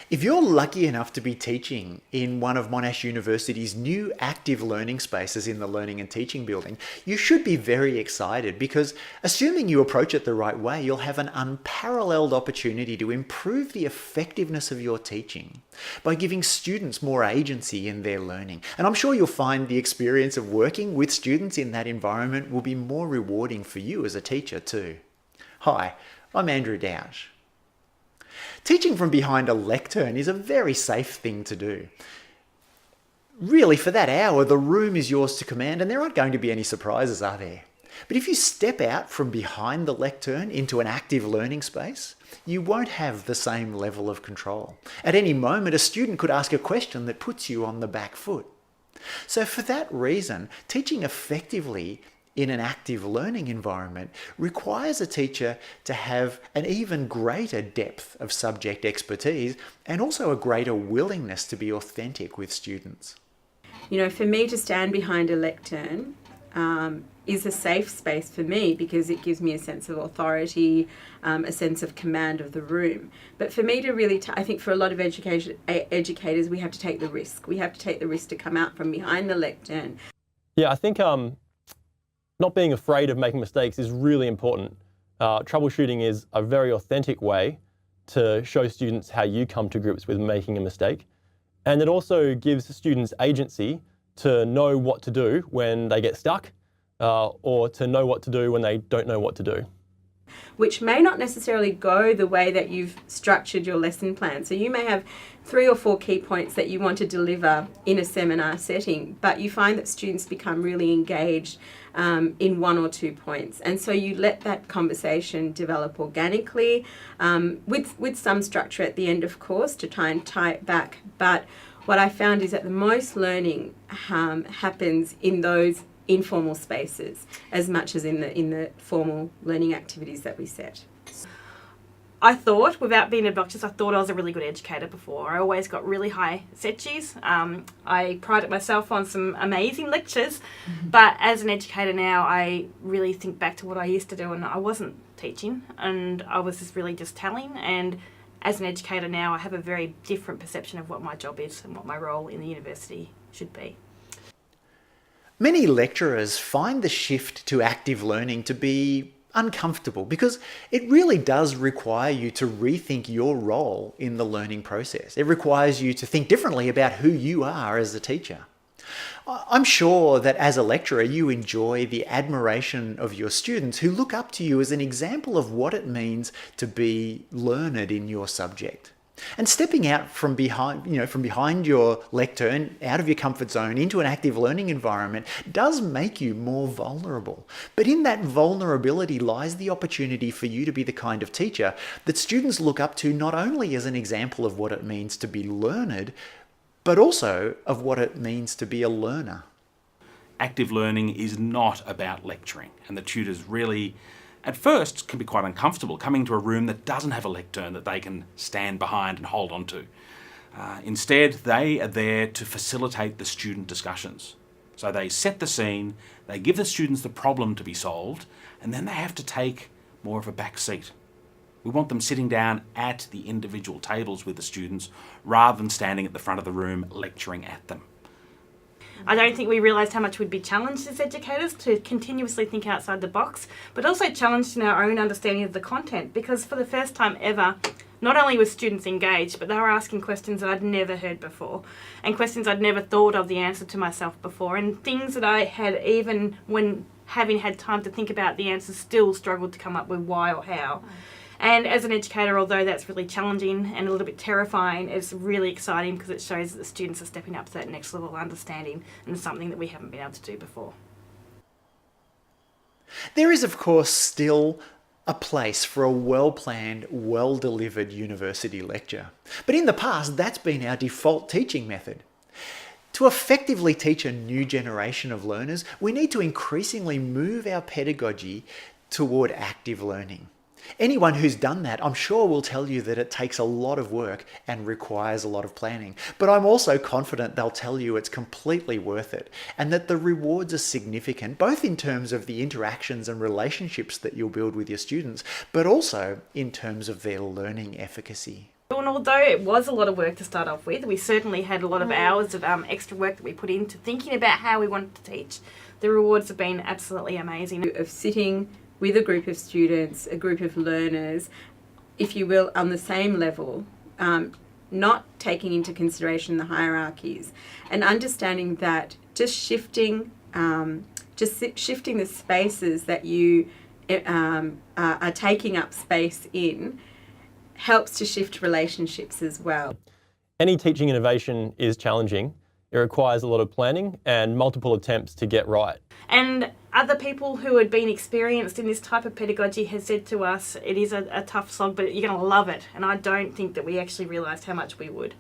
If you're lucky enough to be teaching in one of Monash University's new active learning spaces in the Learning and Teaching building, you should be very excited because, assuming you approach it the right way, you'll have an unparalleled opportunity to improve the effectiveness of your teaching by giving students more agency in their learning. And I'm sure you'll find the experience of working with students in that environment will be more rewarding for you as a teacher too. Hi, I'm Andrew Douch. Teaching from behind a lectern is a very safe thing to do. Really, for that hour, the room is yours to command and there aren't going to be any surprises, are there? But if you step out from behind the lectern into an active learning space, you won't have the same level of control. At any moment, a student could ask a question that puts you on the back foot. So for that reason, teaching effectively in an active learning environment requires a teacher to have an even greater depth of subject expertise and also a greater willingness to be authentic with students. You know, for me to stand behind a lectern is a safe space for me because it gives me a sense of authority, a sense of command of the room. But for me to really, I think for a lot of educators, we have to take the risk. We have to take the risk to come out from behind the lectern. Yeah, I think not being afraid of making mistakes is really important. Troubleshooting is a very authentic way to show students how you come to grips with making a mistake. And it also gives students agency to know what to do when they get stuck or to know what to do when they don't know what to do. Which may not necessarily go the way that you've structured your lesson plan. So you may have 3 or 4 key points that you want to deliver in a seminar setting, but you find that students become really engaged in 1 or 2 points. And so you let that conversation develop organically with some structure at the end, of course, to try and tie it back. But what I found is that the most learning happens in those informal spaces as much as in the formal learning activities that we set. I thought, without being obnoxious, I thought I was a really good educator before. I always got really high SETGs. I prided myself on some amazing lectures, but as an educator now, I really think back to what I used to do, and I wasn't teaching, and I was just telling. And as an educator now, I have a very different perception of what my job is and what my role in the university should be. Many lecturers find the shift to active learning to be uncomfortable because it really does require you to rethink your role in the learning process. It requires you to think differently about who you are as a teacher. I'm sure that as a lecturer, you enjoy the admiration of your students who look up to you as an example of what it means to be learned in your subject. And stepping out from behind your lectern, out of your comfort zone, into an active learning environment does make you more vulnerable. But in that vulnerability lies the opportunity for you to be the kind of teacher that students look up to not only as an example of what it means to be learned, but also of what it means to be a learner. Active learning is not about lecturing, and the tutors really at first can be quite uncomfortable coming to a room that doesn't have a lectern that they can stand behind and hold on to. Instead, they are there to facilitate the student discussions. So they set the scene, they give the students the problem to be solved, and then they have to take more of a back seat. We want them sitting down at the individual tables with the students rather than standing at the front of the room lecturing at them. I don't think we realised how much we'd be challenged as educators to continuously think outside the box, but also challenged in our own understanding of the content, because for the first time ever, not only were students engaged, but they were asking questions that I'd never heard before, and questions I'd never thought of the answer to myself before, and things that I had, even when having had time to think about the answers, still struggled to come up with why or how. And as an educator, although that's really challenging and a little bit terrifying, it's really exciting because it shows that the students are stepping up to that next level of understanding, and it's something that we haven't been able to do before. There is, of course, still a place for a well-planned, well-delivered university lecture. But in the past, that's been our default teaching method. To effectively teach a new generation of learners, we need to increasingly move our pedagogy toward active learning. Anyone who's done that, I'm sure, will tell you that it takes a lot of work and requires a lot of planning. But I'm also confident they'll tell you it's completely worth it and that the rewards are significant, both in terms of the interactions and relationships that you'll build with your students, but also in terms of their learning efficacy. And although it was a lot of work to start off with, we certainly had a lot of hours of extra work that we put into thinking about how we wanted to teach. The rewards have been absolutely amazing. Of sitting with a group of students, a group of learners, if you will, on the same level, not taking into consideration the hierarchies, and understanding that just shifting the spaces that you are taking up space in helps to shift relationships as well. Any teaching innovation is challenging. It requires a lot of planning and multiple attempts to get right. And other people who had been experienced in this type of pedagogy has said to us, it is a tough slog, but you're going to love it. And I don't think that we actually realised how much we would.